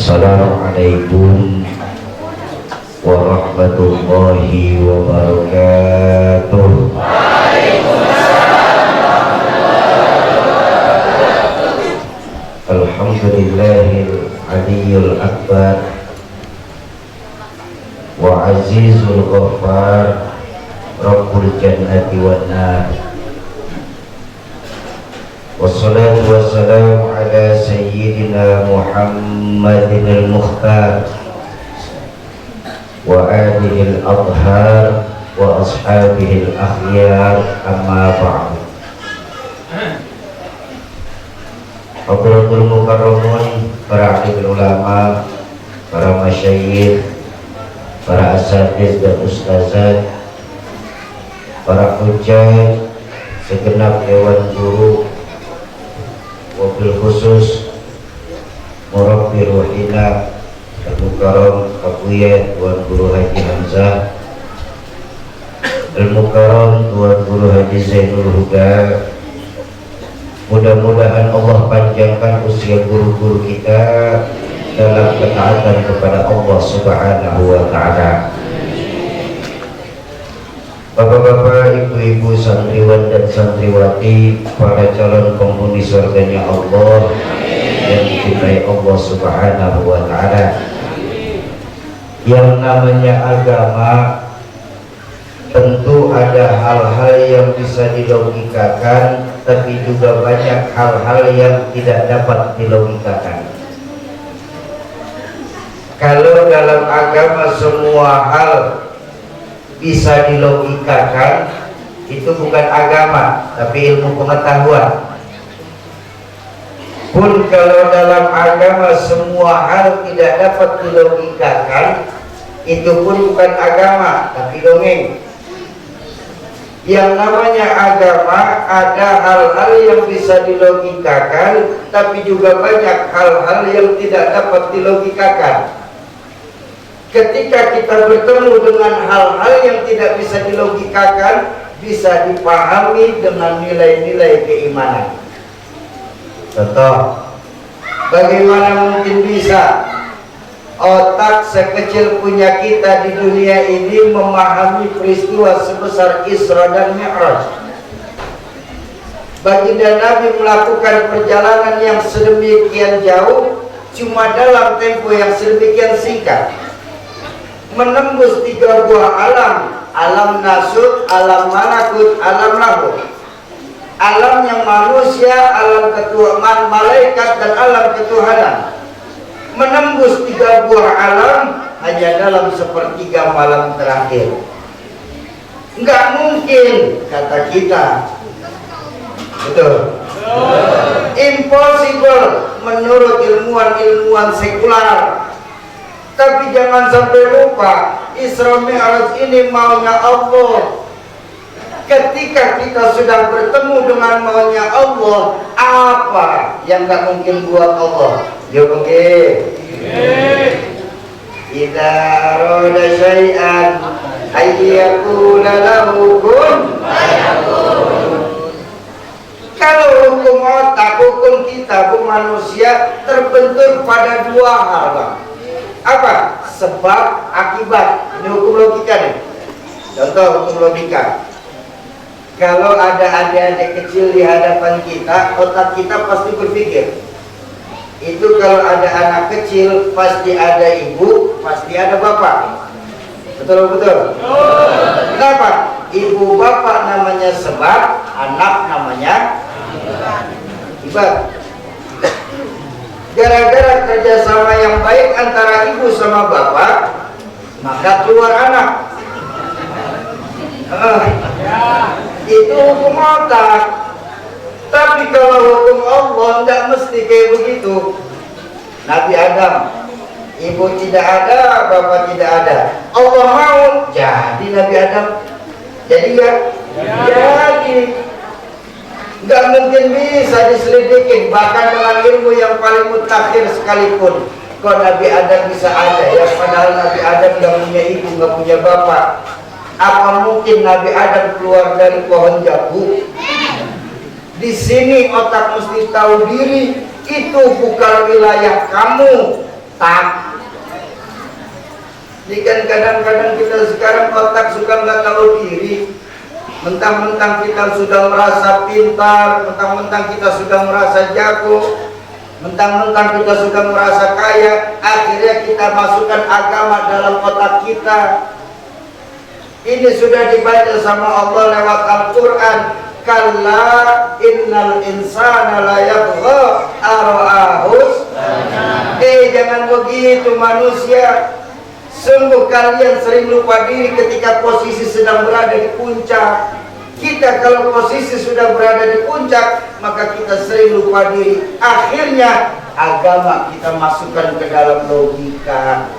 Assalamualaikum warahmatullahi wabarakatuh. Alhamdulillahil aliyyil akbar wa azizul ghaffar rabbul jannati wan nar. Wassalatu wassalamu ala sayyidina Muhammadin al-Mukhtar wa alihi al-adhar wa ashabihi al-akhyar, amma ba'd. Hadratul mukarramun, para alim ulama, para masyayikh, para asatiz dan ustazat, para hujjah, segenap dewan guru, wabil khusus Murabbi Ruhina Al-Mukarram Abuya Tuan Guru Haji Hamzah, Al-Mukarram Tuan Guru Haji Zainul Huda. Mudah-mudahan Allah panjangkan usia guru-guru kita dalam ketaatan kepada Allah Subhanahu wa Ta'ala. Bapak-bapak, ibu-ibu, santriwan dan santriwati, para calon penghuni surganya Allah yang dicintai Allah Subhanahu wa Ta'ala. Yang namanya agama tentu ada hal-hal yang bisa dilogikakan, tapi juga banyak hal-hal yang tidak dapat dilogikakan. Kalau dalam agama semua hal bisa dilogikakan, itu bukan agama tapi ilmu pengetahuan. Pun kalau dalam agama semua hal tidak dapat dilogikakan, itu pun bukan agama tapi dongeng. Yang namanya agama ada hal-hal yang bisa dilogikakan, tapi juga banyak hal-hal yang tidak dapat dilogikakan. Ketika kita bertemu dengan hal-hal yang tidak bisa dilogikakan, bisa dipahami dengan nilai-nilai keimanan. Contoh, bagaimana mungkin bisa otak sekecil punya kita di dunia ini memahami peristiwa sebesar Isra dan Mi'raj? Baginda Nabi melakukan perjalanan yang sedemikian jauh cuma dalam tempo yang sedemikian singkat, menembus 3 buah alam, alam nasut, alam malakut, alam lahut. Alam yang manusia, alam ketuhanan, malaikat, dan alam ketuhanan. Menembus 3 buah alam hanya dalam sepertiga malam terakhir. Enggak mungkin, kata kita. Betul? Impossible menurut ilmuwan-ilmuwan sekular. Tapi jangan sampai lupa, Isra Mi'raj ini maunya Allah. Ketika kita sudah bertemu dengan maunya Allah, apa yang gak mungkin buat Allah? Jawab oke. Idza arada syai'an ayyakula lahu kun fayakun. Kalau hukum otak, hukum kita, hukum manusia terbentur pada 2 hal, Bang. Apa? Sebab, akibat. Ini hukum logika nih. Contoh hukum logika. Kalau ada adik-adik kecil di hadapan kita, otak kita pasti berpikir. Itu kalau ada anak kecil, pasti ada ibu, pasti ada bapak. Betul-betul? Kenapa? Ibu bapak namanya sebab, anak namanya akibat. Gara-gara kerjasama yang baik antara ibu sama bapak, maka keluar anak. Itu hukum otak. Tapi kalau hukum Allah tidak mesti kayak begitu. Nabi Adam, ibu tidak ada, bapak tidak ada. Allah mau jadi Nabi Adam. Jadi ya? Jadi. Nggak mungkin bisa diselidikin, bahkan dengan ilmu yang paling mutakhir sekalipun. Kok Nabi Adam bisa ada ya? Padahal Nabi Adam nggak punya ibu, nggak punya bapak. Apa mungkin Nabi Adam keluar dari pohon jambu? Di sini otak mesti tahu diri, itu bukan wilayah kamu. Tak. Jadi kan kadang-kadang kita sekarang otak suka nggak tahu diri. Mentang-mentang kita sudah merasa pintar, mentang-mentang kita sudah merasa jago, mentang-mentang kita sudah merasa kaya, akhirnya kita masukkan agama dalam otak kita. Ini sudah dibaca sama Allah lewat Al-Quran. Kalla innal insana la yabgha ara'ahus. Jangan begitu manusia. Sungguh kalian sering lupa diri ketika posisi sedang berada di puncak. Kita kalau posisi sudah berada di puncak, maka kita sering lupa diri. Akhirnya agama kita masukkan ke dalam logika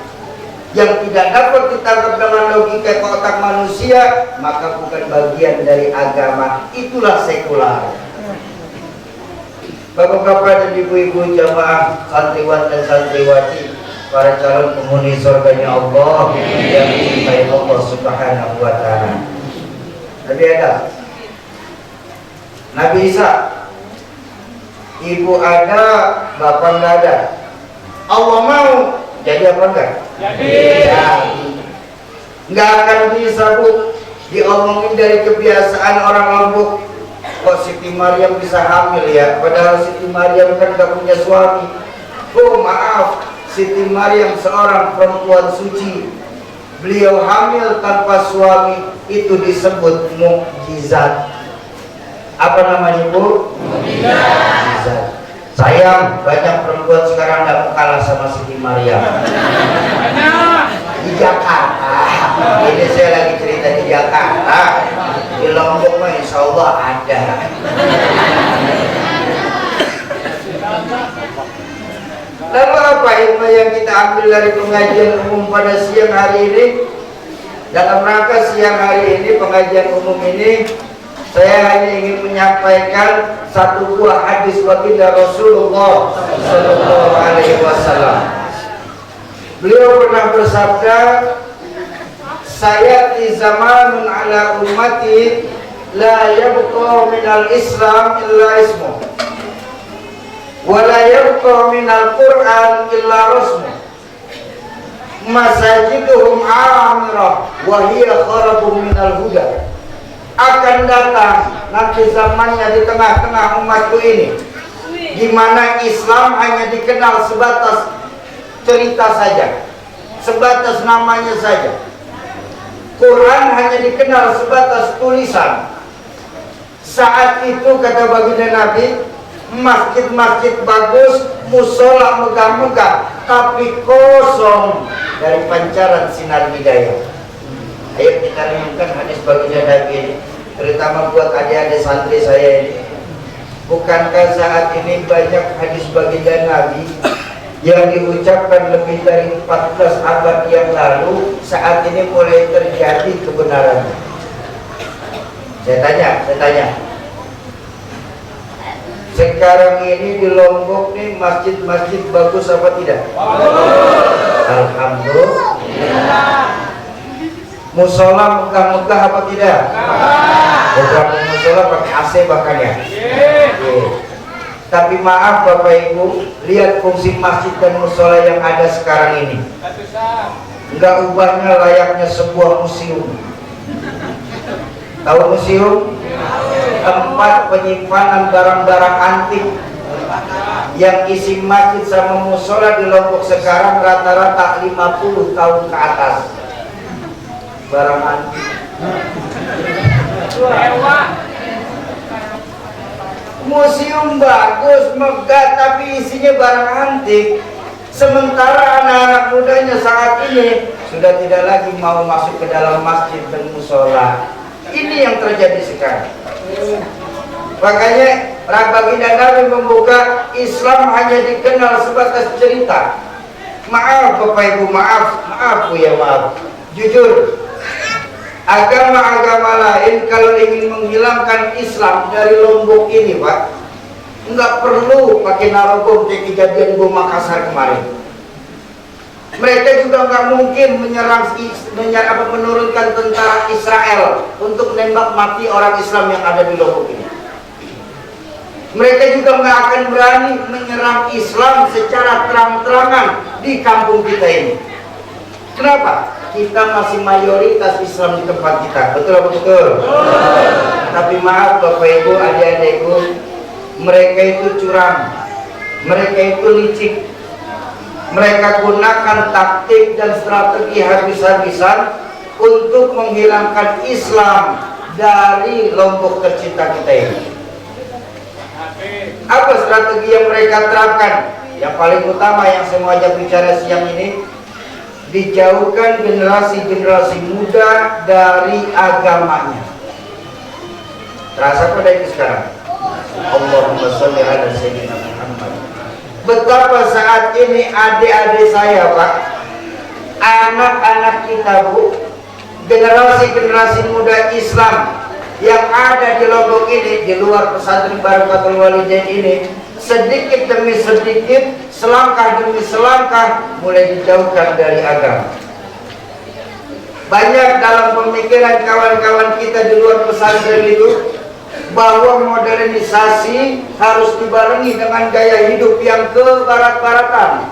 yang tidak dapat ditangkap dengan logika ke otak manusia, maka bukan bagian dari agama. Itulah sekular. Bapak-bapak dan ibu-ibu jamaah santriwan dan santriwati, para calon penghuni surganya Allah yang dicintai Allah Subhanahu wa Ta'ala. Nabi Adam, Nabi Isa, ibu ada, bapak nggak ada. Allah mau jadi apa enggak? Jadi. Nggak akan bisa Bu diomongin dari kebiasaan orang Lombok. Kok Siti Maryam bisa hamil ya? Padahal Siti Maryam kan gak punya suami. Oh maaf, Siti Maryam seorang perempuan suci. Beliau hamil tanpa suami, itu disebut mukjizat. Apa namanya Bu? Mukjizat. Sayang, banyak perempuan sekarang gak kalah sama Siti Maryam. Di Jakarta, ini saya lagi cerita di Jakarta. Di Lombok mah insya Allah ada. Lalu apa ilmu yang kita ambil dari pengajian umum pada siang hari ini? Dalam rangka siang hari ini, pengajian umum ini, saya hanya ingin menyampaikan satu buah hadis baginda Rasulullah Sallallahu Alaihi Wasallam. Beliau pernah bersabda, sayati zamanun ala ummati la yabqa minal islam illa ismu wa la yabqa minal quran illa rasmu masajiduhum amirah wa hiya kharabum minal huda. Akan datang nanti zamannya di tengah-tengah umatku ini di mana Islam hanya dikenal sebatas cerita saja, sebatas namanya saja. Quran hanya dikenal sebatas tulisan. Saat itu kata baginda Nabi, masjid-masjid bagus, musola megah-megah, tapi kosong dari pancaran sinar hidayah. Ayo kita renungkan hadis baginda Nabi ini, terutama buat adik-adik santri saya ini. Bukankah saat ini banyak hadis baginda Nabi yang diucapkan lebih dari 14 abad yang lalu saat ini mulai terjadi kebenaran? Saya tanya. Sekarang ini di Lombok nih masjid-masjid bagus apa tidak? Alhamdulillah. Musola megah-megah apa tidak? Beberapa musola pakai AC bahkan ya. Tapi maaf Bapak Ibu, lihat fungsi masjid dan musola yang ada sekarang ini. Enggak ubahnya layaknya sebuah museum. Tahu museum? Tempat penyimpanan barang-barang antik. Yang isi masjid sama musola di Lombok sekarang rata-rata 50 tahun ke atas. Barang antik. Museum bagus, megah, tapi isinya barang antik. Sementara anak-anak mudanya saat ini sudah tidak lagi mau masuk ke dalam masjid dan musola. Ini yang terjadi sekarang. Makanya baginda Nabi membuka Islam hanya dikenal sebatas cerita. Maaf Bapak Ibu, maaf Bu ya, maaf. Jujur, agama-agama lain kalau ingin menghilangkan Islam dari Lombok ini Pak, nggak perlu pakai narobom kayak kejadian bom Makassar kemarin. Mereka juga nggak mungkin menurunkan tentara Israel untuk menembak mati orang Islam yang ada di Lombok ini. Mereka juga nggak akan berani menyerang Islam secara terang-terangan di kampung kita ini. Kenapa? Kita masih mayoritas Islam di tempat kita, betul apa betul? Tapi maaf Bapak Ibu, adik-adikku, mereka itu curang, mereka itu licik, mereka gunakan taktik dan strategi habis-habisan untuk menghilangkan Islam dari Lombok tercinta kita ini. Apa strategi yang mereka terapkan? Yang paling utama yang saya mau ajak bicara siang ini, dijauhkan generasi-generasi muda dari agamanya. Terasa pada itu sekarang. Allahumma sholli ala sayyidina Muhammad. Betapa saat ini adik-adik saya Pak, anak-anak kita Bu, generasi-generasi muda Islam yang ada di Lombok ini, di luar pesantren Barakatul Walidain ini, sedikit demi sedikit, selangkah demi selangkah mulai dijauhkan dari agama. Banyak dalam pemikiran kawan-kawan kita di luar pesantren itu bahwa modernisasi harus dibarengi dengan gaya hidup yang kebarat-baratan.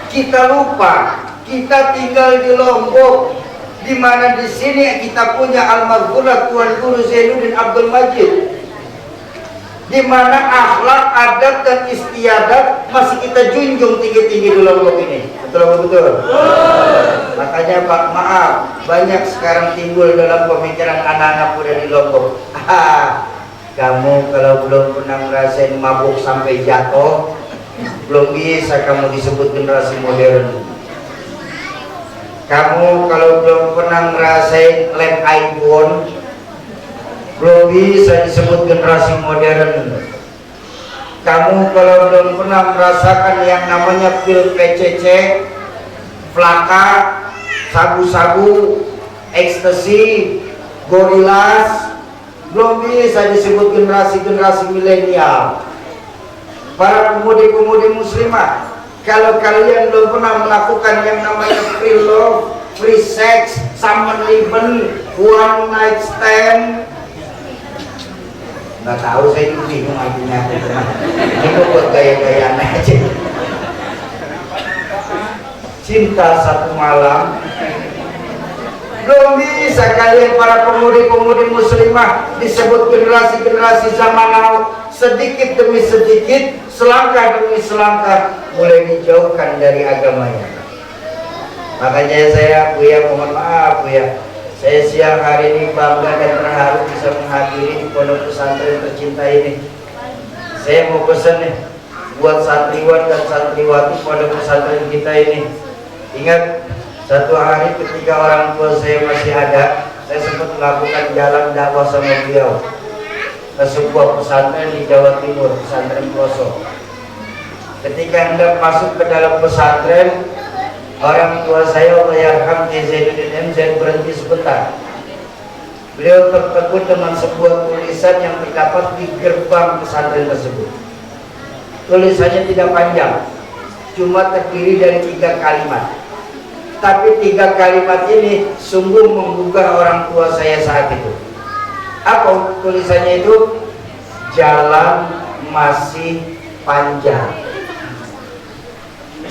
Kita lupa, kita tinggal di Lombok, di mana di sini kita punya almarhum Tuan Guru Zainuddin Abdul Majid, di mana akhlak, adab dan istiadat masih kita junjung tinggi-tinggi di Lombok ini. Betul? Makanya Pak, maaf, banyak sekarang timbul dalam pemikiran anak-anak muda di Lombok. Kamu kalau belum pernah ngerasain mabuk sampai jatuh, belum bisa kamu disebut generasi modern. Kamu kalau belum pernah ngerasain lem iPhone, belum bisa disebut generasi modern. Kamu kalau belum pernah merasakan yang namanya pil PCC, Flaka, sabu-sabu, ekstasi, gorilas, belum bisa disebut generasi milenial. Para pemudi-pemudi muslimah, kalau kalian belum pernah melakukan yang namanya free love, free sex, summer liven, one night stand, nggak tahu, saya juga bingung artinya. Ini buat gaya-gayaan aja. Cinta satu malam, belum bisa kalian para pemudi-pemudi muslimah disebut generasi zaman now. Sedikit demi sedikit, selangkah demi selangkah mulai dijauhkan dari agamanya. Makanya saya, Buya, mohon maaf Buya, saya siang hari ini bangga dan terharu bisa menghadiri di pondok pesantren tercinta ini. Saya mau pesan nih buat santriwan dan santriwati pondok pesantren kita ini. Ingat, satu hari ketika orang tua saya masih ada, saya sempat melakukan jalan dakwah sama beliau ke sebuah pesantren di Jawa Timur, pesantren Pelosok. Ketika hendak masuk ke dalam pesantren, orang tua saya, Allahyarham Zainuddin MZ, berhenti sebentar. Beliau tertegun dengan sebuah tulisan yang terdapat di gerbang pesantren tersebut. Tulisannya tidak panjang, cuma terdiri dari 3 kalimat. Tapi 3 kalimat ini sungguh menggugah orang tua saya saat itu. Apa tulisannya itu? Jalan masih panjang.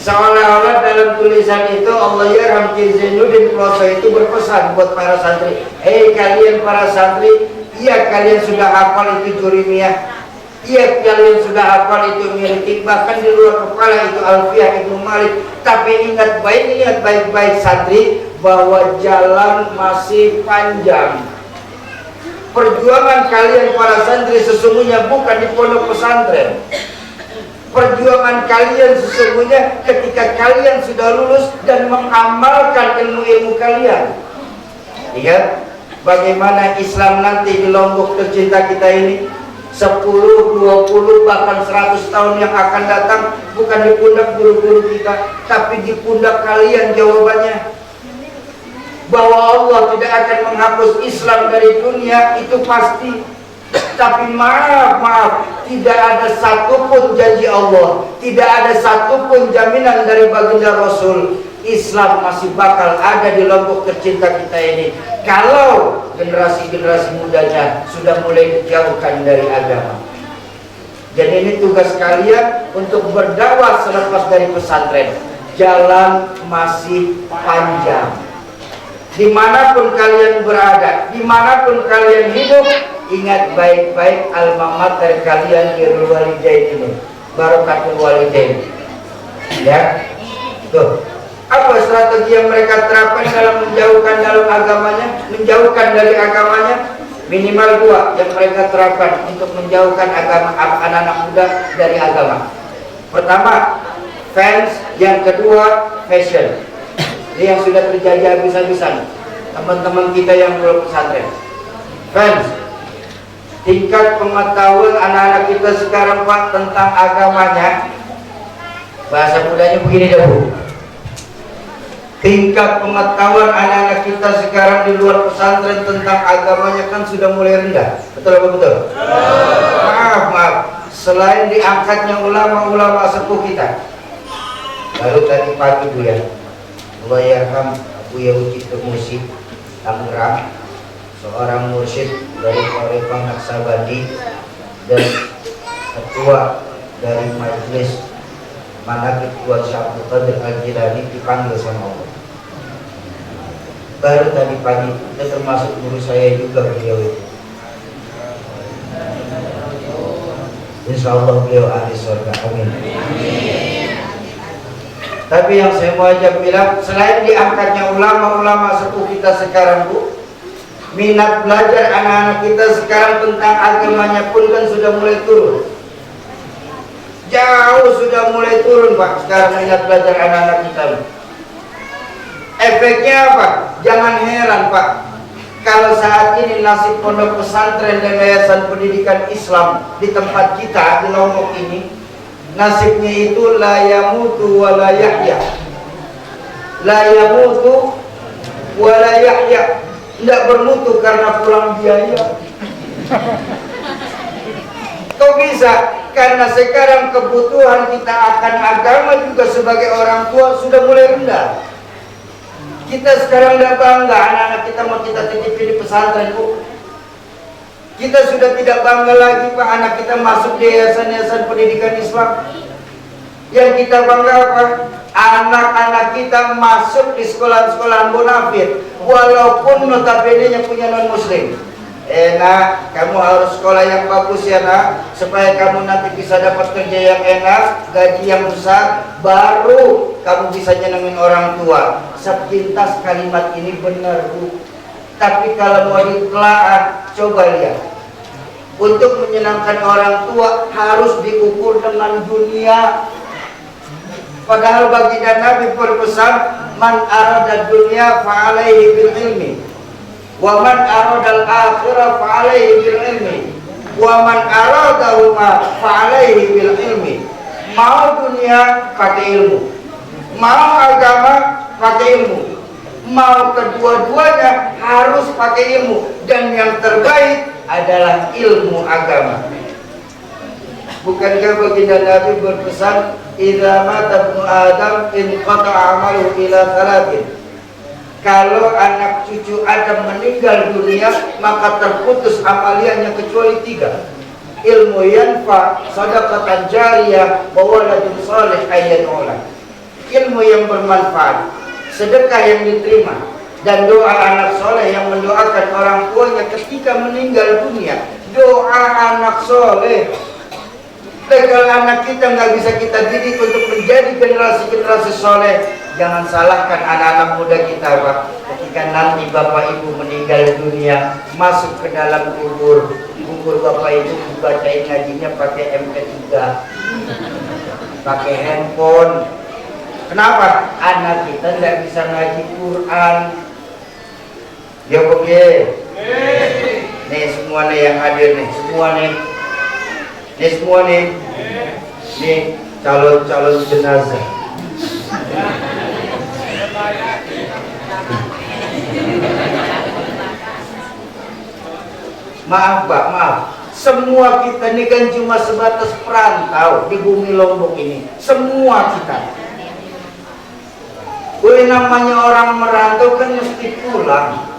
Seolah-olah dalam tulisan itu Allahyarham Zainuddin Pelosok itu berpesan buat para santri. Hei kalian para santri, iya kalian sudah hafal itu Jurimiyah, iya kalian sudah hafal itu Miritik, bahkan di luar kepala itu Alfiyah Ibnu Malik. Tapi ingat baik-baik santri, bahwa jalan masih panjang. Perjuangan kalian para santri sesungguhnya bukan di pondok pesantren. Perjuangan kalian sesungguhnya ketika kalian sudah lulus dan mengamalkan ilmu-ilmu kalian. Ingat bagaimana Islam nanti di Lombok tercinta kita ini 10, 20, bahkan 100 tahun yang akan datang bukan di pundak guru-guru kita, tapi di pundak kalian jawabannya. Bahwa Allah tidak akan menghapus Islam dari dunia itu pasti. Tapi maaf, tidak ada satupun janji Allah, tidak ada satupun jaminan dari baginda Rasul, Islam masih bakal ada di Lombok tercinta kita ini kalau generasi-generasi mudanya sudah mulai dijauhkan dari agama. Jadi ini tugas kalian untuk berdakwah selepas dari pesantren. Jalan masih panjang. Dimanapun kalian berada, dimanapun kalian hidup, ingat baik-baik alma mater kalian Birrul Walidain ini, Barokatul Walidain. Ya, tuh. Apa strategi yang mereka terapkan dalam menjauhkan dalam agamanya, menjauhkan dari agamanya? Minimal 2 yang mereka terapkan untuk menjauhkan agama anak-anak muda dari agama. Pertama, fans. Yang kedua, fashion. Ini yang sudah terjadi habis-habisan teman-teman kita yang belum pesantren. Fans, tingkat pengetahuan anak-anak kita sekarang Pak tentang agamanya, bahasa mudanya begini dah Bu, tingkat pengetahuan anak-anak kita sekarang di luar pesantren tentang agamanya kan sudah mulai rendah. Betul apa betul? Maaf, selain diangkatnya ulama-ulama sepuh kita. Baru tadi pagi Bu ya, Allahyarham Buya Ucipto Musik Tangerang, seorang mursyid dari Torepang Naksabandi dan ketua dari majelis Manaqib Tuan Syekh Abdul Qadir Al-Jilani dipanggil sama Allah. Baru tadi pagi, itu termasuk guru saya juga beliau itu. Insya Allah beliau ahli surga, amin. Tapi yang saya mau ajak bilang, selain diangkatnya ulama-ulama sepuh kita sekarang Bu, minat belajar anak-anak kita sekarang tentang agamanya pun kan sudah mulai turun. Jauh sudah mulai turun Pak sekarang minat belajar anak-anak kita. Efeknya apa? Jangan heran Pak, kalau saat ini nasib pondok pesantren dan yayasan pendidikan Islam di tempat kita di Lombok ini, nasibnya itu la yamutu wa la yahya. La yamutu wa la yahya. Tidak bermutu karena pulang biaya. Kok bisa? Karena sekarang kebutuhan kita akan agama juga sebagai orang tua sudah mulai rendah. Kita sekarang tidak bangga anak-anak kita mau kita titipin di pesantren Bu. Kita sudah tidak bangga lagi Pak anak kita masuk di yayasan-yayasan pendidikan Islam. Yang kita bangga apa? Anak-anak kita masuk di sekolah-sekolah bonafit, walaupun notabene-nya punya non-muslim. Nak, kamu harus sekolah yang bagus ya nak, supaya kamu nanti bisa dapat kerja yang enak, gaji yang besar, baru kamu bisa nyenengin orang tua. Sepintas kalimat ini benar Bu, tapi kalau mau ditelaah, coba lihat. Untuk menyenangkan orang tua harus diukur dengan dunia. Padahal baginda Nabi berpesan, man arada dunya fa'alaihi bil ilmi, wa man arada al-akhirah fa'alaihi bil ilmi, wa man aradahuma fa'alaihi bil ilmi. Mau dunia pakai ilmu, mau agama pakai ilmu, mau kedua-duanya harus pakai ilmu, dan yang terbaik adalah ilmu agama. Bukankah baginda Nabi berpesan, idza mata ibnu Adam inqata'a 'amaluhu ila thalathin. Kalau anak cucu Adam meninggal dunia, maka terputus amaliannya kecuali 3. Ilmu yanfa, shadaqatan jariyah, wa waladun shalih ayyanula. Ilmu yang bermanfaat, sedekah yang diterima, dan doa anak soleh yang mendoakan orang tuanya ketika meninggal dunia. Doa anak soleh. Kalau anak kita nggak bisa kita didik untuk menjadi generasi-generasi soleh, jangan salahkan anak-anak muda kita Pak. Ketika nanti bapak ibu meninggal dunia, masuk ke dalam kubur bapak ibu dibacain ngajinya pakai MP3, pakai handphone. Kenapa? Anak kita nggak bisa ngaji Quran. Ya oke. Nih semua nih yang hadir nih, semua nih. Ini semua nih calon-calon jenazah. Maaf Pak, maaf. Semua kita ini kan cuma sebatas perantau di bumi Lombok ini. Semua kita. Boleh namanya orang merantau kan mesti pulang.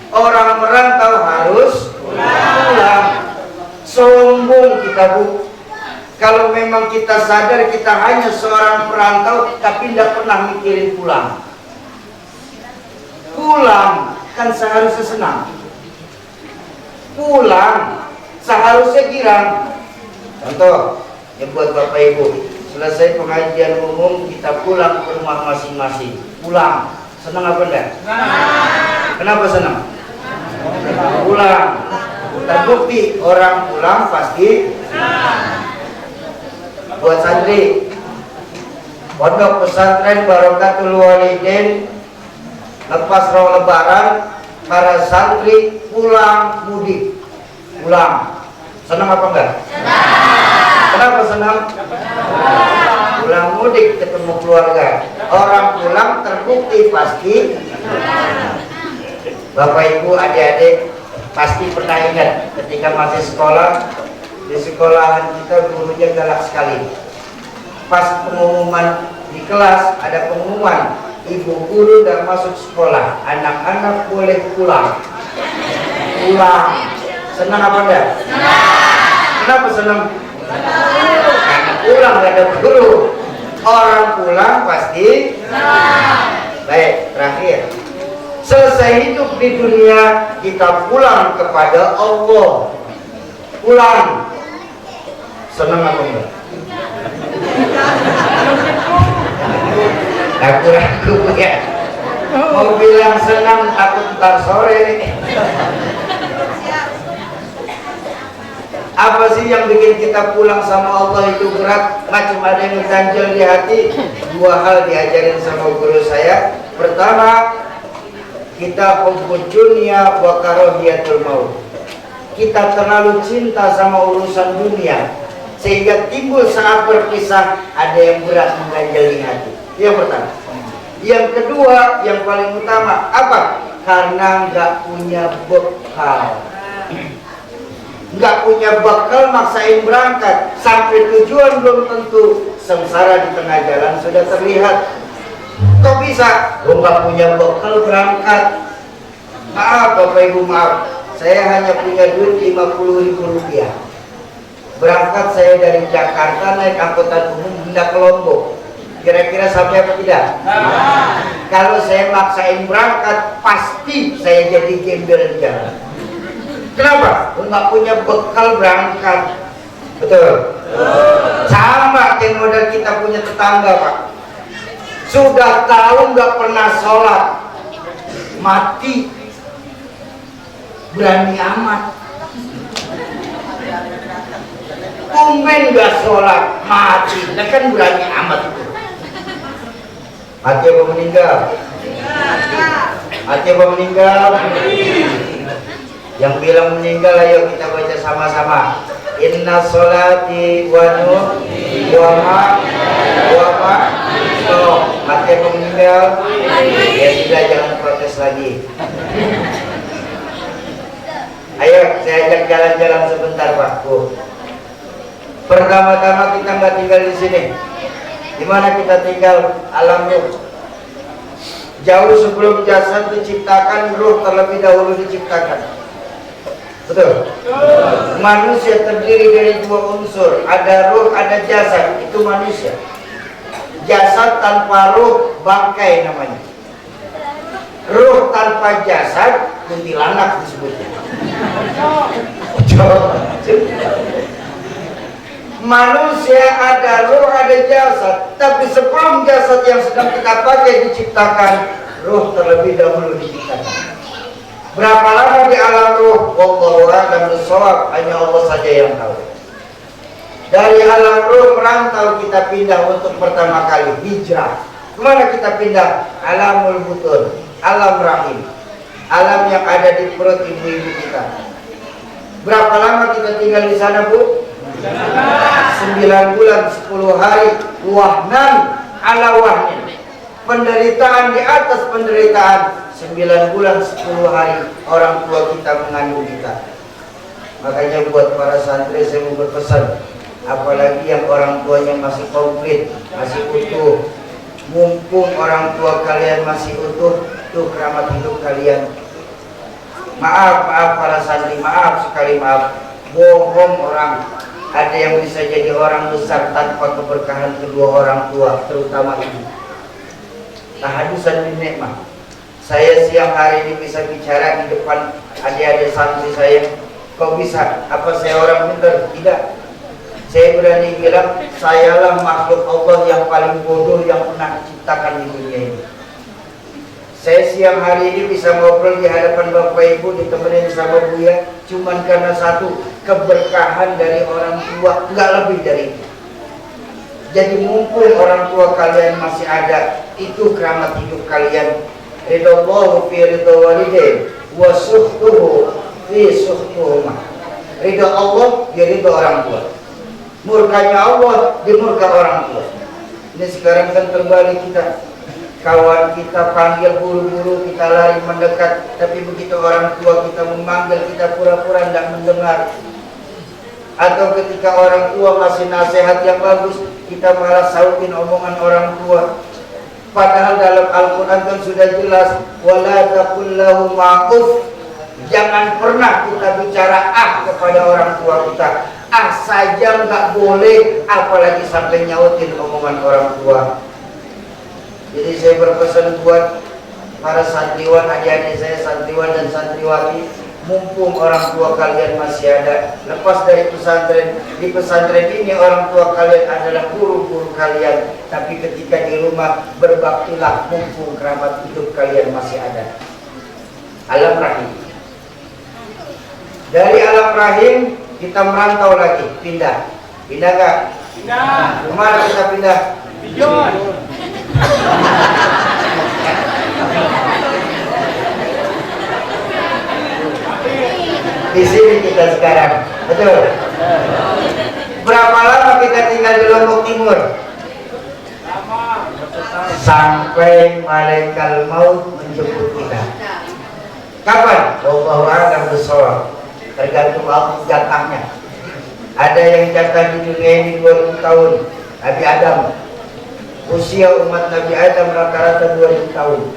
Orang merantau harus pulang. Sombong kita Bu. Kalau memang kita sadar kita hanya seorang perantau tapi tidak pernah mikirin pulang. Pulang kan seharusnya senang. Pulang seharusnya girang. Contoh, ya buat Bapak Ibu, selesai pengajian umum kita pulang ke rumah masing-masing. Pulang, senang apa enggak? Kenapa senang? Pulang. Terbukti orang pulang pasti. Buat santri Pondok Pesantren Barokatul Walidain, lepas roh lebaran para santri pulang mudik. Pulang. Senang apa enggak? Senang. Kenapa senang? Pulang mudik ketemu keluarga. Orang pulang terbukti pasti. Bapak Ibu adik-adik pasti pernah ingat ketika masih sekolah, Di sekolahan kita gurunya galak sekali. Pas pengumuman di kelas ada pengumuman, ibu guru udah masuk sekolah, anak-anak boleh pulang. Pulang. Senang apa enggak? Senang. Kenapa senang? Karena pulang gak ada guru. Orang pulang pasti senang. Baik, terakhir. Selesai hidup di dunia, kita pulang kepada Allah. Pulang. Senang apa enggak? Ragu-ragu ya. Mau bilang senang takut ntar sore. Apa sih yang bikin kita pulang sama Allah itu berat? Nggak cuma ada yang ganjel di hati. Dua hal diajarin sama guru saya. Pertama, kita hubbud dunya wa karahiyatul maut. Kita terlalu cinta sama urusan dunia sehingga timbul saat berpisah ada yang berat mengganjali hati. Yang pertama. Yang kedua, yang paling utama apa? Karena nggak punya bekal. Nggak punya bekal maksain berangkat sampai tujuan belum tentu, sengsara di tengah jalan sudah terlihat. Kok bisa? Gue nggak punya bekal berangkat. Maaf Bapak Ibu, maaf. Saya hanya punya duit 50.000 rupiah. Berangkat saya dari Jakarta naik angkutan umum hendak ke Lombok. Kira-kira sampai apa tidak? Kalau saya maksain berangkat, pasti saya jadi gembel di jalan. Kenapa? Nggak punya bekal berangkat. Betul? Sama kayak model kita punya tetangga, Pak. Sudah tahu nggak pernah sholat, mati, berani amat. Tumben nggak sholat, mati, nah kan berani amat itu. Mati apa meninggal? Mati apa meninggal? Yang bilang meninggal, ayo kita baca sama-sama. Inna sholati wa nusuki wa ma mati apa meninggal? Ya sudah, jangan protes lagi. Ayo saya ajak jalan-jalan sebentar, Pak Bu. Pertama-tama kita nggak tinggal di sini. Di mana kita tinggal? Alam ruh. Jauh sebelum jasad diciptakan, ruh terlebih dahulu diciptakan. Betul? Manusia terdiri dari dua unsur, ada ruh, ada jasad. Itu manusia. Jasad tanpa ruh bangkai namanya. Ruh tanpa jasad kuntilanak disebutnya. Manusia ada ruh, ada jasad, tapi sebelum jasad yang sedang kita pakai diciptakan, ruh terlebih dahulu diciptakan. Berapa lama di alam ruh? Wallahu a'lam bishawab, hanya Allah saja yang tahu. Dari alam ruh merantau kita pindah untuk pertama kali hijrah. Kemana kita pindah? Alamul butun, alam rahim, alam yang ada di perut ibu-ibu kita. Berapa lama kita tinggal di sana, Bu? 9 bulan 10 hari. Wahnan ala wahnin, penderitaan di atas penderitaan. 9 bulan 10 hari orang tua kita mengandung kita. Makanya buat para santri saya mau berpesan, apalagi yang orang tuanya masih komplit, masih utuh, mumpung orang tua kalian masih utuh, itu keramat hidup kalian. Maaf para santri, maaf sekali, maaf. Bohong orang. Ada yang bisa jadi orang besar tanpa keberkahan kedua orang tua, terutama ibu. Tahadusan bin nikmah. Saya siang hari ini bisa bicara di depan adik-adik santri saya. Kok bisa? Apa saya orang pintar? Tidak. Saya berani bilang, sayalah makhluk Allah yang paling bodoh yang pernah diciptakan di dunia ini. Saya siang hari ini bisa ngobrol di hadapan Bapak Ibu ditemenin sama Buya, cuman karena satu, keberkahan dari orang tua, nggak lebih dari itu. Jadi mumpung orang tua kalian masih ada, itu keramat hidup kalian. Ridallahu fi ridha walidain wa suhtuhu fi suhtuhuma. Ridha Allah di ridha orang tua, murkanya Allah di murka orang tua. Ini sekarang kan terbalik kita. Kawan kita panggil buru-buru, kita lari mendekat, tapi begitu orang tua kita memanggil, kita pura-pura tidak mendengar. Atau ketika orang tua ngasih nasihat yang bagus, kita malah sautin omongan orang tua. Padahal dalam Al-Quran kan sudah jelas, wala taqul lahum ma'uf. Jangan pernah kita bicara kepada orang tua kita. Saja nggak boleh, apalagi sampai nyautin omongan orang tua. Jadi saya berpesan buat para santriwan, adik-adik saya santriwan dan santriwati, mumpung orang tua kalian masih ada, lepas dari pesantren, di pesantren ini orang tua kalian adalah guru-guru kalian, tapi ketika di rumah berbaktilah mumpung kerabat hidup kalian masih ada. Alam rahim. Dari alam rahim kita merantau lagi, pindah gak? Pindah. Kemana kita pindah? Beyond. Di sini kita sekarang, betul? Berapa lama kita tinggal di Lombok Timur? Sampai malaikat maut menjemput kita. Kapan? Wallahu a'lam bishawab. Tergantung waktu jatahnya. Ada yang jatah di dunia ini 2000 tahun, Nabi Adam. Usia umat Nabi Adam rata-rata 2000 tahun.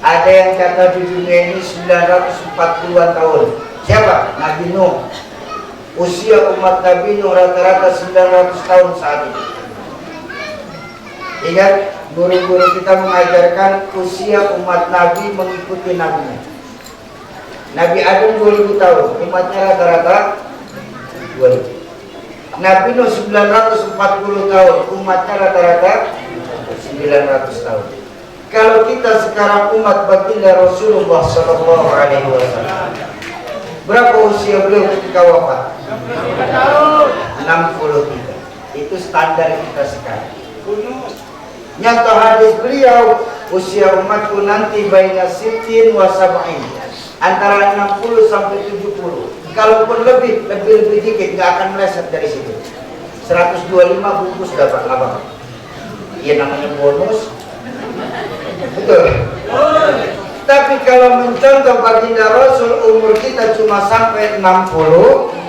Ada yang jatah di dunia ini 940-an tahun. Siapa? Nabi Nuh. Usia umat Nabi Nuh rata-rata 900 tahun saat ini. Ingat, guru-guru kita mengajarkan usia umat Nabi mengikuti Nabi. Nabi Adam 2000 tahun, umatnya rata-rata 2000. Nabi Nuh 940 tahun, umatnya rata-rata 900 tahun. Kalau kita sekarang umat baginda Rasulullah Sallallahu Alaihi Wasallam, berapa usia beliau ketika wafat? 63. Itu standar kita sekarang. Nyata hadis beliau, usia umatku nanti baina sittin wa sab'in, antara 60 sampai 70. Kalaupun lebih dikit, nggak akan meleset dari situ. 125 bungkus dapat abang. Iya, namanya bonus. Betul. Tapi kalau mencontoh baginda Rasul, umur kita cuma sampai 60.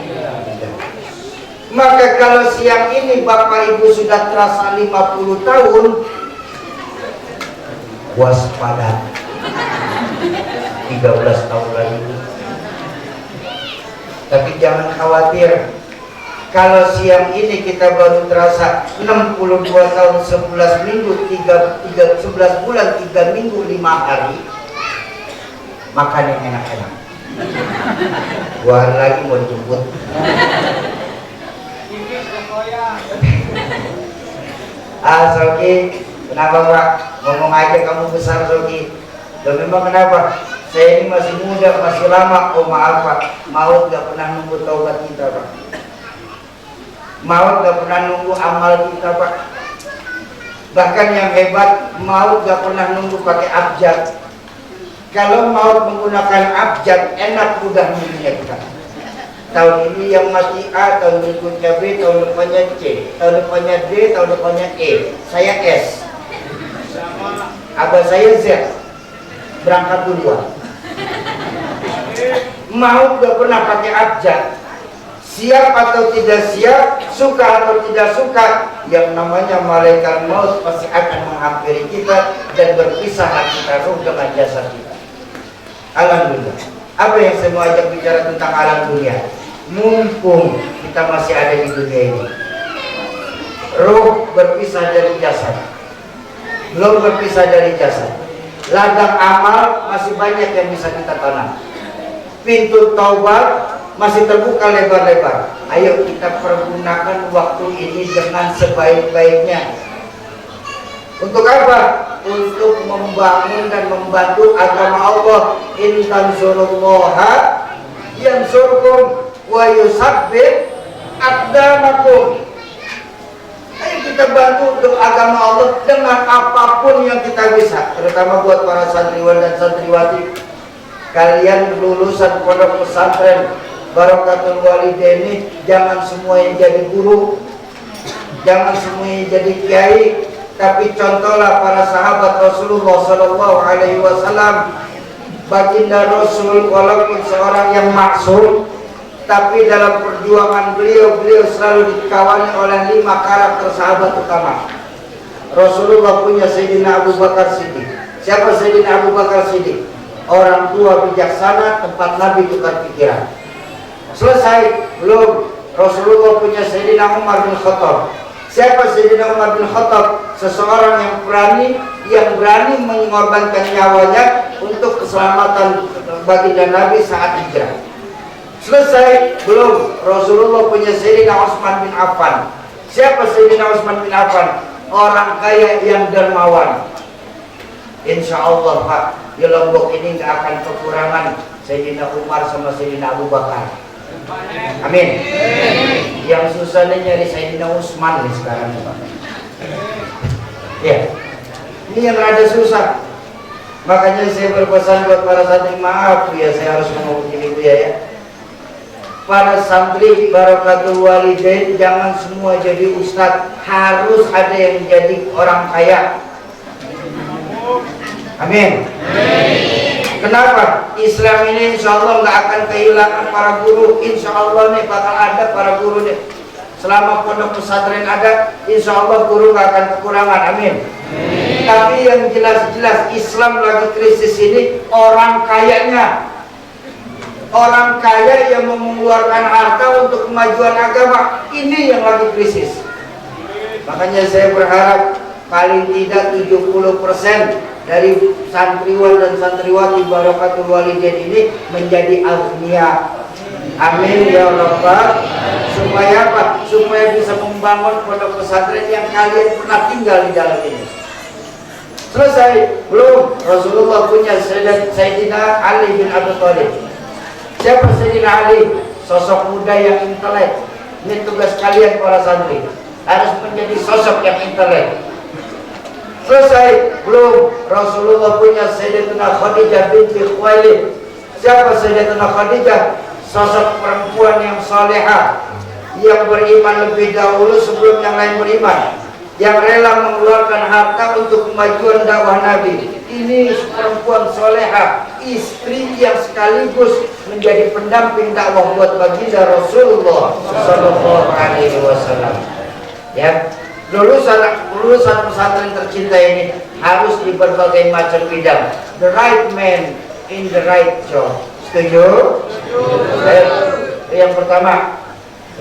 Maka kalau siang ini Bapak Ibu sudah terasa 50 tahun, waspada. 13 tahun lagi. Tapi jangan khawatir, kalau siang ini kita baru terasa 62 tahun 11 minggu 11 bulan 3 minggu 5 hari, makan yang enak-enak. Dua hari lagi mau dijemput. Soki, kenapa Pak? Ngomong aja kamu besar Soki. Dan memang kenapa? Saya ini masih muda, masih lama. Oh maaf Pak, maut gak pernah nunggu taubat kita Pak. Maut gak pernah nunggu amal kita Pak. Bahkan yang hebat, maut gak pernah nunggu pakai abjad. Kalau maut menggunakan abjad, enak mudah mendunia kita. Tahun ini yang mati A, tahun berikutnya B, tahun depannya C, tahun depannya D, tahun depannya E. Saya S. Abah saya Z. Berangkat duluan. Maut gak pernah pakai abjad. Siap atau tidak siap, suka atau tidak suka, yang namanya malaikat maut pasti akan menghampiri kita dan berpisah kita ruh dengan jasad kita. Alhamdulillah. Apa yang saya mau ajak bicara tentang alam dunia? Mumpung kita masih ada di dunia ini, ruh berpisah dari jasad, belum berpisah dari jasad. Ladang amal masih banyak yang bisa kita tanam. Pintu taubat masih terbuka lebar-lebar. Ayo kita pergunakan waktu ini dengan sebaik-baiknya. Untuk apa? Untuk membangun dan membantu agama Allah. In tansurullaha yansurkum wa yusabbit aqdamakum. Ayo kita bantu untuk agama Allah dengan apapun yang kita bisa. Terutama buat para santriwan dan santriwati. Kalian lulusan pondok pesantren Barokatul Walidaini, jangan semuanya jadi guru, jangan semuanya jadi kiai, tapi contohlah para sahabat Rasulullah Sallallahu Alaihi Wasallam. Baginda Rasul walaupun seorang yang maksum, tapi dalam perjuangan beliau selalu dikawani oleh 5 karakter sahabat utama. Rasulullah punya Sayyidina Abu Bakar Siddiq. Siapa Sayyidina Abu Bakar Siddiq? Orang tua bijaksana, tempat Nabi tukar pikiran. Selesai? Belum. Rasulullah punya Sayyidina Umar bin Khattab. Siapa Sayyidina Umar bin Khattab? Seseorang yang berani mengorbankan nyawanya untuk keselamatan baginda Nabi saat hijrah. Selesai? Belum. Rasulullah punya Sayyidina Utsman bin Affan. Siapa Sayyidina Utsman bin Affan? Orang kaya yang dermawan. Insya Allah Pak, di Lombok ini nggak akan kekurangan Sayyidina Umar sama Sayyidina Abu Bakar. Amin. Yang susah nih nyari Sayyidina Utsman nih sekarang Pak. Ya, ini yang rada susah. Makanya saya berpesan buat para santri, maaf ya saya harus ngomong begini ya. Para santri Barakatul Walidain jangan semua jadi ustadz, harus ada yang jadi orang kaya. Amin. Kenapa? Islam ini insya Allah nggak akan kehilangan para guru. Insya Allah nih bakal ada para guru nih. Selama pondok pesantren ada, insya Allah guru nggak akan kekurangan. Amin. Tapi yang jelas-jelas Islam lagi krisis ini orang kayanya. Orang kaya yang mengeluarkan harta untuk kemajuan agama, ini yang lagi krisis. Makanya saya berharap paling tidak 70% dari santriwan dan santriwati Barakatul Walidain ini menjadi agnia. Amin ya Rabbal. Supaya apa? Supaya bisa membangun pondok pesantren yang kalian pernah tinggal di dalam ini. Selesai? Belum. Rasulullah punya Sayyidina Ali bin Abi Thalib. Siapa Sayyidina Ali? Sosok muda yang intelek. Ini tugas kalian para santri, harus menjadi sosok yang intelek. Selesai? Belum. Rasulullah punya Sayyidatuna Khadijah binti Khuwailid. Siapa Sayyidatuna Khadijah? Sosok perempuan yang salehah, yang beriman lebih dahulu sebelum yang lain beriman, yang rela mengeluarkan harta untuk kemajuan dakwah Nabi. Ini perempuan soleha, istri yang sekaligus menjadi pendamping dakwah buat baginda Rasulullah Sallallahu Alaihi Wasallam. Ya, lulusan pesantren tercinta ini harus di berbagai macam bidang. The right man in the right job. Setuju? Yang pertama,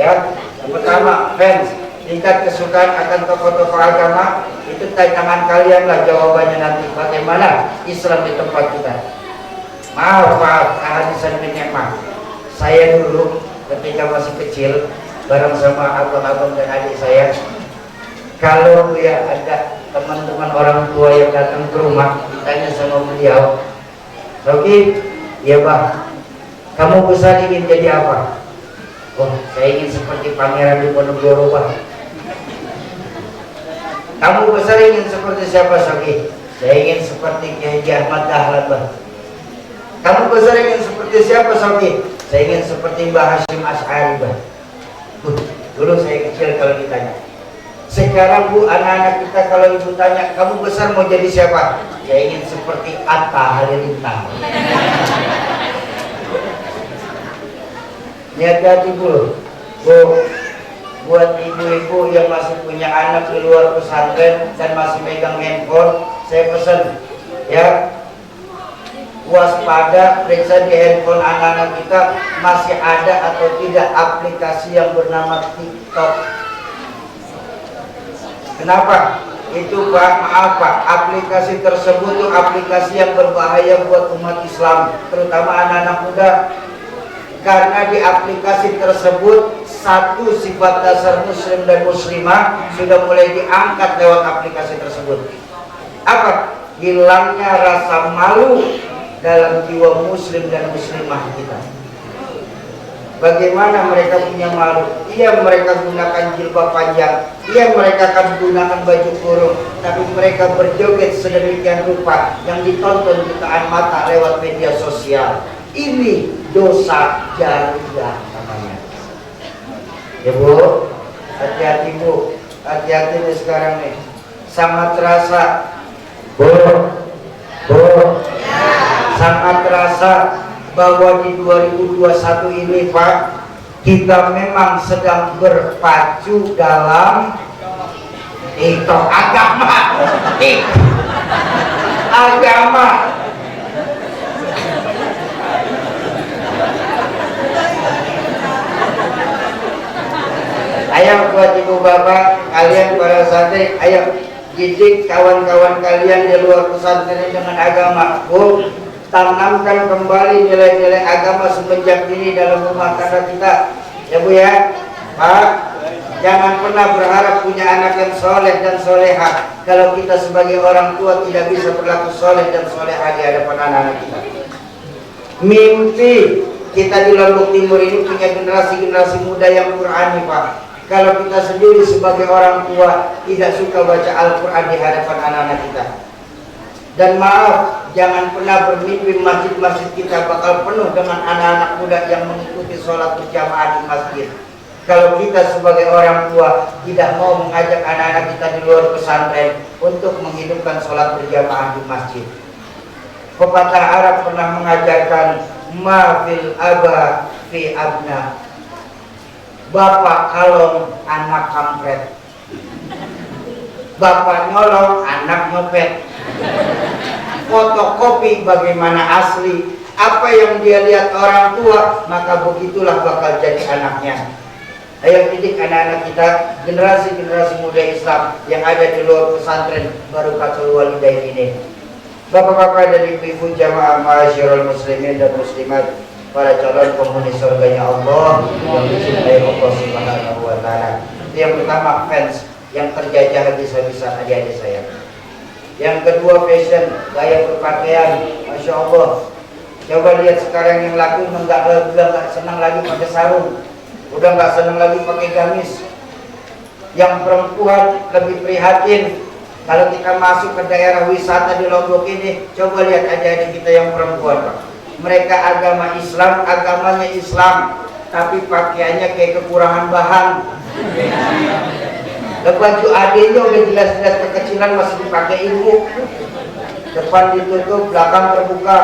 ya, yang pertama fans. Tingkat kesukaan akan tokoh-tokoh agama itu tantangan kalian lah jawabannya nanti. Bagaimana Islam di tempat kita? Maaf, kehadisan penyemah. Saya dulu ketika masih kecil bareng sama abang-abang dan adik saya, kalau ya ada teman-teman orang tua yang datang ke rumah, ditanya sama beliau, Rogi, ya Bang, kamu besar ingin jadi apa? Oh, saya ingin seperti Pangeran Diponegoro Bang. Kamu besar ingin seperti siapa Sogi? Saya ingin seperti Kiai Ahmad Dahlan Bang. Kamu besar ingin seperti siapa Sogi? Saya ingin seperti Mbah Hashim Asy'ari Bang. Dulu saya kecil kalau ditanya. Sekarang Bu, anak-anak kita kalau ibu tanya, kamu besar mau jadi siapa? Saya ingin seperti Atta Halilintar. Hati-hati Bu. Buat ibu-ibu yang masih punya anak di luar pesantren dan masih megang handphone, saya pesan ya, waspada, periksa di handphone anak-anak kita masih ada atau tidak aplikasi yang bernama TikTok. Kenapa? Itu Pak, maaf Pak, aplikasi tersebut itu aplikasi yang berbahaya buat umat Islam, terutama anak-anak muda. Karena di aplikasi tersebut satu sifat dasar muslim dan muslimah sudah mulai diangkat lewat aplikasi tersebut. Apa? Hilangnya rasa malu dalam jiwa muslim dan muslimah kita. Bagaimana mereka punya malu? Iya, mereka gunakan jilbab panjang, iya mereka akan gunakan baju kurung, tapi mereka berjoget sedemikian rupa yang ditonton jutaan mata lewat media sosial. Ini dosa jariah namanya. Ya Bu, hati-hati Bu, hati-hati nih sekarang nih. Sangat terasa, Bu, sangat terasa bahwa di 2021 ini Pak, kita memang sedang berpacu dalam itu agama. Agama. Ayo buat ibu bapak, kalian para santri, ayo didik kawan-kawan kalian di luar pesantren dengan agama. Bu, tanamkan kembali nilai-nilai agama semenjak ini dalam rumah tangga kita. Ya Bu ya, Pak. Jangan pernah berharap punya anak yang soleh dan soleha kalau kita sebagai orang tua tidak bisa berlaku soleh dan soleha di hadapan anak-anak kita. Mimpi kita di Lombok Timur ini punya generasi-generasi muda yang Qur'ani, Pak. Kalau kita sendiri sebagai orang tua tidak suka baca Al-Quran di hadapan anak-anak kita. Dan maaf, jangan pernah bermimpi masjid-masjid kita bakal penuh dengan anak-anak muda yang mengikuti sholat berjamaah di masjid. Kalau kita sebagai orang tua tidak mau mengajak anak-anak kita di luar pesantren untuk menghidupkan sholat berjamaah di masjid. Pepatah Arab pernah mengajarkan ma fil aba fi abna. Bapak kalong, anak kampret. Bapak nyolong, anak nyopet. Fotokopi bagaimana asli. Apa yang dia lihat orang tua, maka begitulah bakal jadi anaknya. Ayo didik anak-anak kita, generasi-generasi muda Islam yang ada di luar pesantren Barakatul Walidain ini. Bapak-bapak dan ibu-ibu jamaah ma'asyiral muslimin dan muslimat, para calon penghuni surganya Allah yang dicintai Allah Subhanahu wa taala. Yang pertama, fans yang terjajah bisa-bisa adik-adik saya. Yang kedua, fashion, gaya berpakaian, masya Allah. Coba lihat sekarang yang laki udah nggak senang lagi pakai sarung, udah nggak senang lagi pakai gamis. Yang perempuan lebih prihatin. Kalau kita masuk ke daerah wisata di Lombok ini, coba lihat adik-adik kita yang perempuan, Pak. Mereka agama Islam, agamanya Islam, tapi pakaiannya kayak kekurangan bahan. Baju adiknya udah jelas-jelas kekecilan masih dipakai ibu. Depan ditutup, belakang terbuka.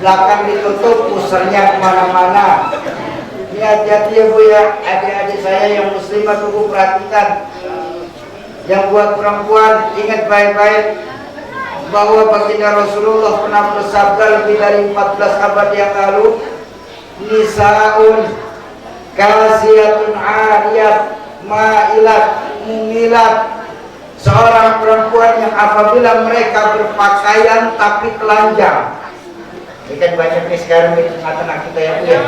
Belakang ditutup, pusernya kemana-mana. Ini hati-hati ya Bu ya, adik-adik saya yang muslimah tunggu perhatikan. Yang buat perempuan, ingat baik-baik bahwa baginda Rasulullah pernah bersabda lebih dari 14 abad yang lalu, nisaun kasiyatun ariyat ma'ilat mumilat. Seorang perempuan yang apabila mereka berpakaian tapi telanjang. Ini kan banyak nih sekarang di tengah-tengah kita ya Bu ya.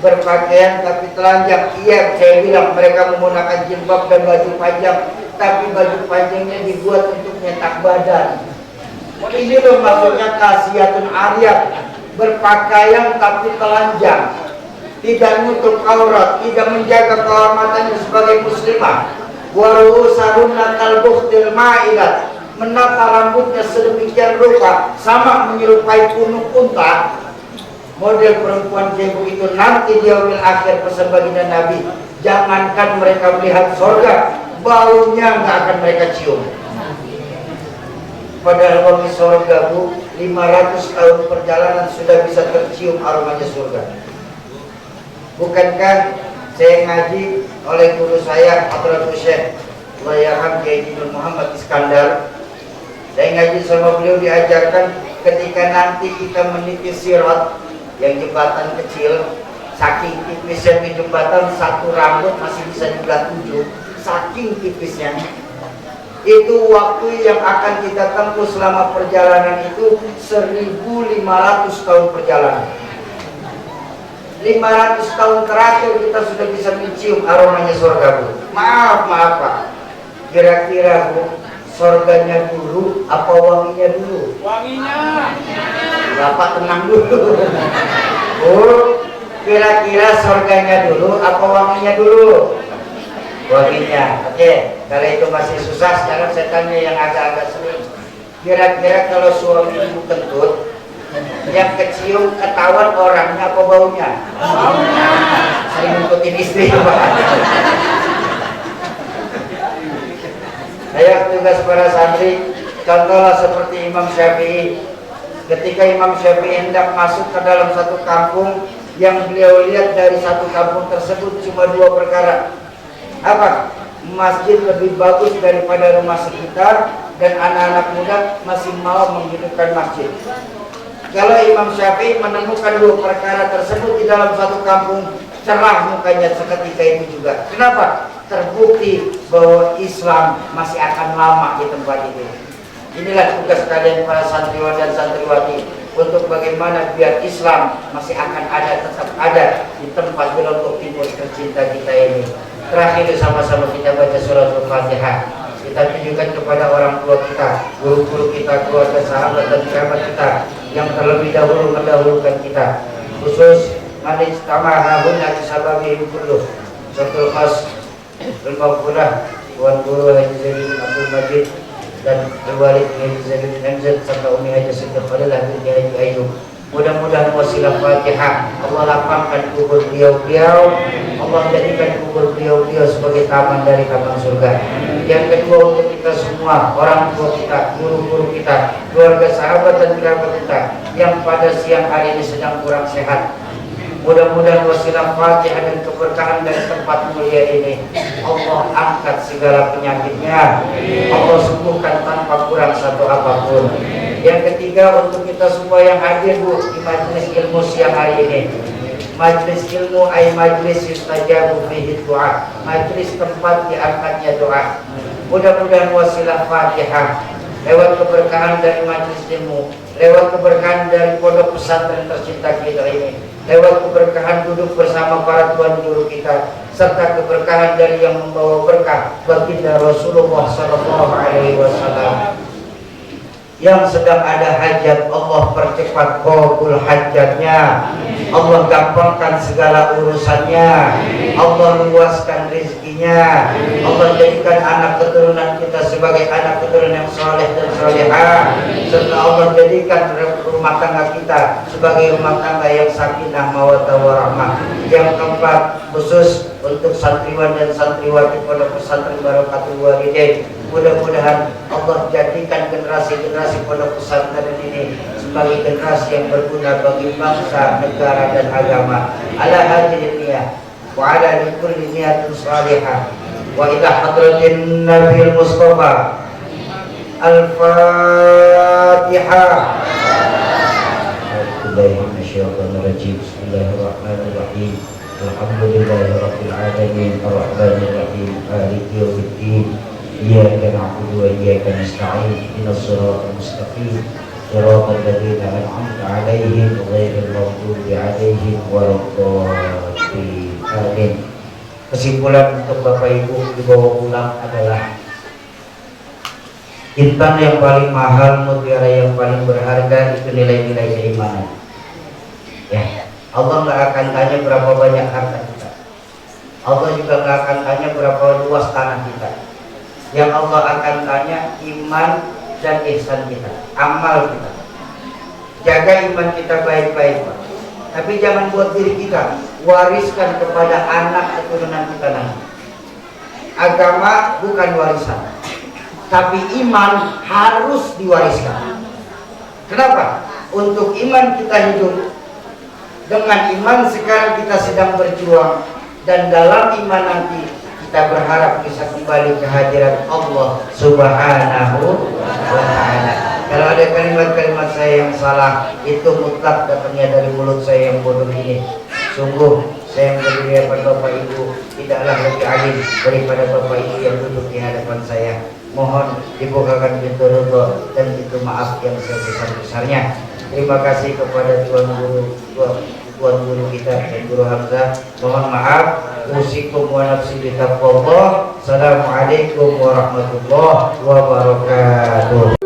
Berpakaian tapi telanjang. Iya, saya bilang mereka menggunakan jilbab dan baju panjang, tapi baju panjangnya dibuat untuk nyetak badan. Ini loh maksudnya kasiyatun ariyat, berpakaian tapi telanjang, tidak nutup aurat, tidak menjaga kehormatannya sebagai muslimah. Waru'usahunna kalbuhtil ma'ilat, menata rambutnya sedemikian rupa sama menyerupai punuk unta. Model perempuan kayak begitu nanti di yaumil akhir, pesan baginda Nabi, jangankan mereka melihat surga, baunya nggak akan mereka cium. Padahal wangi surga Bu, 500 tahun perjalanan sudah bisa tercium aromanya surga. Bukankah saya ngaji oleh guru saya Hadratul Syekh Layaham Kiai Muhammad Iskandar. Saya ngaji sama beliau, diajarkan ketika nanti kita meniti sirat, yang jembatan kecil, saking tipisnya di jembatan, satu rambut masih bisa dibelah 7, saking tipisnya. Itu waktu yang akan kita tempuh selama perjalanan itu 1500 tahun perjalanan. 500 tahun terakhir kita sudah bisa mencium aromanya surga Bu. Maaf Pak, kira-kira Bu, surganya dulu apa wanginya dulu? Wanginya. Bapak tenang dulu. Bu, kira-kira surganya dulu apa wanginya dulu? Wanginya. Oke, kalau itu masih susah, sekarang saya tanya yang agak-agak sering. Kira-kira kalau suami ibu kentut, yang kecium ketahuan orangnya apa baunya? Baunya. Sering ngikutin istri Pak. Ayo tugas para santri, contohlah seperti Imam Syafi'i Ketika Imam Syafi'i hendak masuk ke dalam satu kampung, yang beliau lihat dari satu kampung tersebut cuma dua perkara. Apa? Masjid lebih bagus daripada rumah sekitar, dan anak-anak muda masih mau menghidupkan masjid. Kalau Imam Syafi'i menemukan dua perkara tersebut di dalam satu kampung, cerah mukanya seketika itu juga. Kenapa? Terbukti bahwa Islam masih akan lama di tempat itu. Inilah tugas kalian para santriwan dan santriwati, untuk bagaimana biar Islam masih akan ada, tetap ada di tempat di Lombok Timur tercinta kita ini. Terakhir sama-sama kita baca surat Al-Fatihah. Kita tunjukkan kepada orang tua kita, guru-guru kita, keluarga, sahabat dan kerabat kita yang terlebih dahulu mendahulukan kita. Khusus manis tamahahun dari sababi kullu. Satu khas Al-Maghfurah Tuan Guru Haji Zaidin Abdul Majid dan Al-Walid Haji Zaidin MZ serta Umi Haji Siddiq Khalilah binti Haji Ayyub. Mudah-mudahan wasilah Fatihah Allah lapangkan kubur beliau-beliau, Allah jadikan kubur beliau-beliau sebagai taman dari taman surga. Yang kedua, untuk kita semua, orang tua kita, guru-guru kita, keluarga, sahabat dan kerabat kita yang pada siang hari ini sedang kurang sehat, mudah-mudahan wasilah Fatihah dan keberkahan dari tempat mulia ini Allah angkat segala penyakitnya, Allah sembuhkan tanpa kurang satu apapun. Yang ketiga, untuk kita semua yang hadir di majelis ilmu siang hari ini, majelis ilmu ay majelis yustajabu fihi doa, majelis tempat diangkatnya doa. Mudah-mudahan wasilah Fatihah lewat keberkahan dari majelis ilmu, lewat keberkahan dari pondok pesantren tercinta kita ini, lewat keberkahan duduk bersama para tuan guru kita, serta keberkahan dari yang membawa berkah baginda Rasulullah SAW. Yang sedang ada hajat, Allah percepat qabul hajatnya, Allah gampangkan segala urusannya, Allah luaskan rezekinya, Allah jadikan anak keturunan kita sebagai anak keturunan yang soleh dan solehah, serta Allah jadikan rumah tangga kita sebagai rumah tangga yang sakinah mawaddah warahmah. Yang keempat, khusus untuk santriwan dan santriwati pondok pesantren Barakatul Walidain, mudah-mudahan Allah jadikan generasi-generasi pondok pesantren ini sebagai generasi yang berguna bagi bangsa, negara dan agama. Ala hadirin niyah wa ala kulli niyatin salihah wa ila hadratin Nabil Mustafa. Al-Fatihah. Bismillahirrahmanirrahim. Alhamdulillahirabbil alamin arrahmanir rahim maliki yaumiddin. Iyyaka na'budu wa iyyaka nasta'in ihdinas siratal mustaqim siratal ladzina an'amta 'alaihim ghairil maghdubi 'alaihim waladdallin. Amin. Kesimpulan untuk Bapak Ibu dibawa pulang adalah intan yang paling mahal, mutiara yang paling berharga itu nilai-nilai keimanan. Ya, Allah nggak akan tanya berapa banyak harta kita. Allah juga nggak akan tanya berapa luas tanah kita. Yang Allah akan tanya iman dan ihsan kita, amal kita. Jaga iman kita baik-baik, Pak. Tapi jangan buat diri kita, wariskan kepada anak keturunan kita nanti. Agama bukan warisan, tapi iman harus diwariskan. Kenapa? Untuk iman kita hidup. Dengan iman sekarang kita sedang berjuang, dan dalam iman nanti kita berharap bisa kembali ke hadirat Allah Subhanahu wa ta'ala. Kalau ada kalimat-kalimat saya yang salah, itu mutlak datangnya dari mulut saya yang bodoh ini. Sungguh saya yang berdiri di hadapan Bapak Ibu tidaklah lebih alim daripada Bapak Ibu yang duduk di hadapan saya. Mohon dibukakan pintu ridha dan pintu maaf yang sebesar-besarnya. Terima kasih kepada Tuan Guru kita dan Guru Hamzah. Mohon maaf. Usikum wa nafsi bitaqwallah. Assalamualaikum warahmatullahi wabarakatuh.